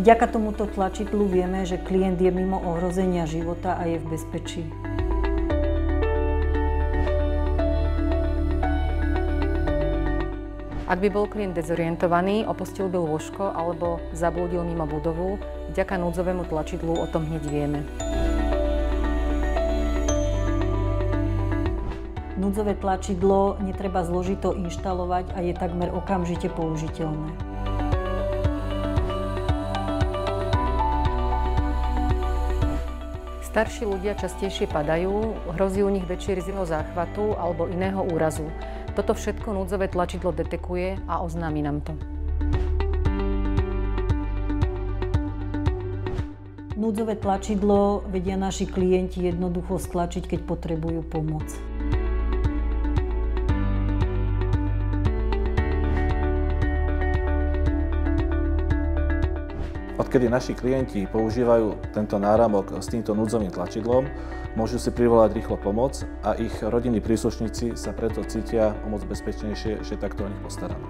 Vďaka tomuto tlačidlu vieme, že klient je mimo ohrozenia života a je v bezpečí. Ak by bol klient dezorientovaný, opustil by lôžko alebo zablúdil mimo budovu, vďaka núdzovému tlačidlu o tom hneď vieme. Núdzové tlačidlo netreba zložito inštalovať a je takmer okamžite použiteľné. Starší ľudia častejšie padajú, hrozí u nich väčšie riziko záchvatu alebo iného úrazu. Toto všetko núdzové tlačidlo detekuje a oznámi nám to. Núdzové tlačidlo vedia naši klienti jednoducho stlačiť, keď potrebujú pomoc. Odkedy naši klienti používajú tento náramok s týmto núdzovým tlačidlom, môžu si privolať rýchlo pomoc a ich rodinní príslušníci sa preto cítia o moc bezpečnejšie, že takto o nich postarané.